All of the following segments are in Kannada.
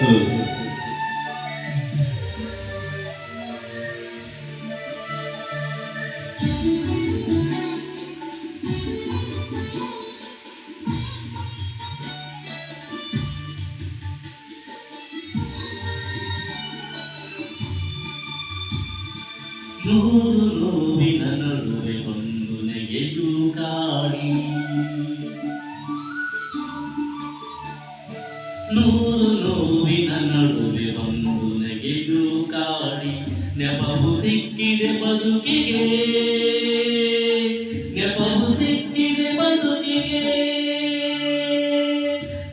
ನೂರು ನೋವಿನ ನಡುವೆ ಒಂದು ನೆಗೆಯು ಕಾಡಿ, ನೂರು ನೋವಿನ ನಡುವೆ ಒಂದು ನೆಗೆಯು ಕಾಡಿ, ನೆಪವು ಸಿಕ್ಕಿದೆ ಬದುಕಿಗೆ, ನೆಪವು ಸಿಕ್ಕಿದೆ ಬದುಕಿಗೆ.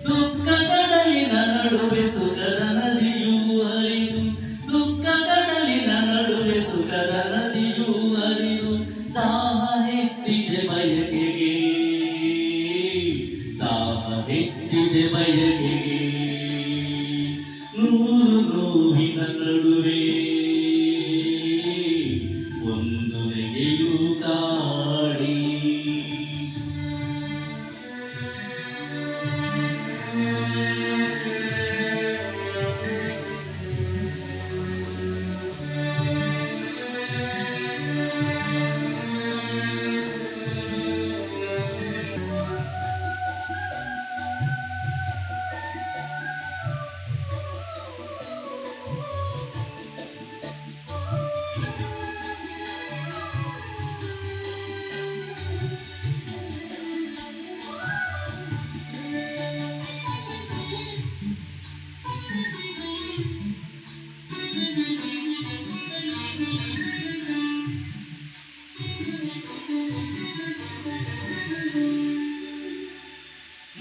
ದುಃಖ ಕಡಲಿನ ನಡುವೆ ಸುಖದ ನದಿಯೂ ಹರಿದು, ದುಃಖ ಕಡಲಿನ ನಡುವೆ ಸುಖದ ನದಿಯೂ ಹರಿದು, ದಾಹ ಹೆಚ್ಚಿದೆ ಬಯಕೆಗೆ, ದಾಹ ಹೆಚ್ಚಿದೆ ಬಯಕೆಗೆ. ನೂರು ನೋವಿನ ನಡುವೆ ಒಂದು ನೆಗೆಯು ಕಾಡಿ.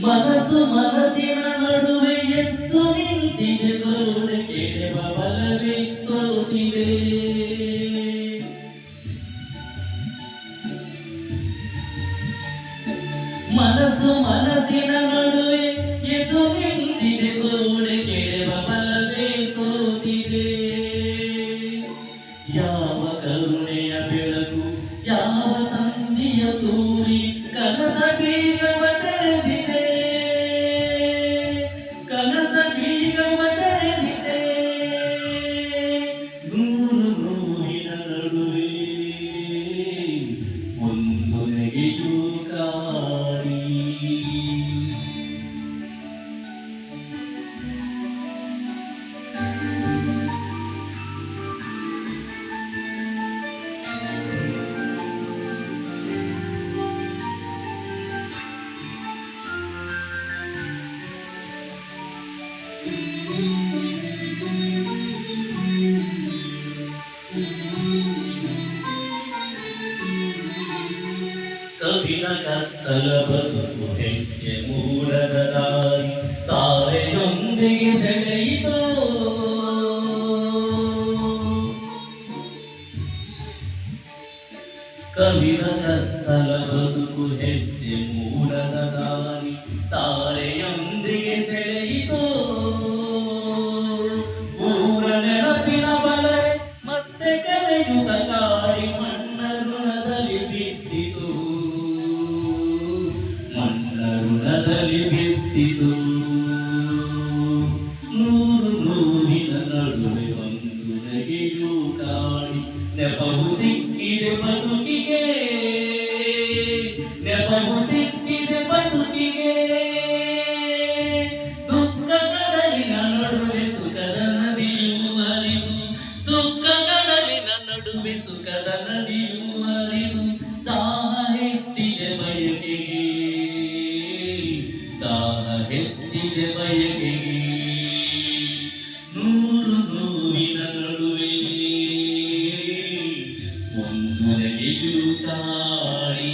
ಮನಸ್ಸು ಮನಸ್ಸಿನ ನಡುವೆ ಎದ್ದು ನಿಂತಿದೆ, ಗೋಡೆ ಕೆಡವ ಬಲವೇ ಸೋತಿದೆ. ಮನಸ್ಸು ಮನಸ್ಸಿನ ನಡುವೆ ಎದ್ದು ನಿಂತಿದೆ, ಗೋಡೆ ಕೆಡವ ಬಲವೇ ಸೋತಿದೆ. ಯಾವ ಕರುಣೆಯ ಬೆಳಕು, ಯಾವ ಸಂಧಿಯ ತೂರಿ ಕನಸ ಬೀಗವ ತೆರೆದಿದೆ, ಕನಸ ಬೀಗವ ತೆರೆದಿದೆ. ನೂರು ನೋವಿನ ನಡುವೆ ಒಂದು ನೆಗೆಯು ಕಾಡಿ. ಕವಿನ ಕತ್ತಲ ಬದುಕು ಹೆಜ್ಜೆ ಮೂಡದ ದಾರಿ, ತಾರೆಯೊಂದಿಗೆ ಸೆಳೆಯಿತೋ. ಕವಿನ ಕತ್ತಲ ಬದುಕು ಹೆಜ್ಜೆ ಮೂಡದ ದಾರಿ, ತಾರೆಯೊಂದಿಗೆ ಸೆಳೆಯಿತೋ. ಊರ ನೆನಪಿನ ಬಲೆ ಮತ್ತೆ ಕರೆಯುತ್ತ ಕಾಡಿ, ಮಣ್ಣ ಋಣದಲ್ಲಿ ಬಿದ್ದಿತು, ಮಣ್ಣ ಋಣದಲ್ಲಿ ಬಿದ್ದಿತು. ನೂರು ನೋವಿನ ನಡುವೆ ಒಂದು ನೆಗೆಯು ಕಾಡಿ, ನೆಪವು ಸಿಕ್ಕಿದೆ ಬದುಕಿಗೆ, ನೆಪವು ಸಿಕ್ಕಿದೆ ಬದುಕಿಗೆ. ದುಃಖ ಕಡಲಿನ ನಡುವೆ ಸುಖದ ನದಿಯೂ ಹರಿದು, ದುಃಖ ಕಡಲಿನ ನಡುವೆ ಸುಖದ ನದಿಯೂ ಹರಿದು, ದಾಹ ಹೆಚ್ಚಿದೆ ಬಯಕೆಗೆ, ದಾಹ ಹೆಚ್ಚಿದೆ ಬಯಕೆಗೆ. ನೂರು ನೋವಿನ ನಡುವೆ ಒಂದು ನೆಗೆಯು ಕಾಡಿ.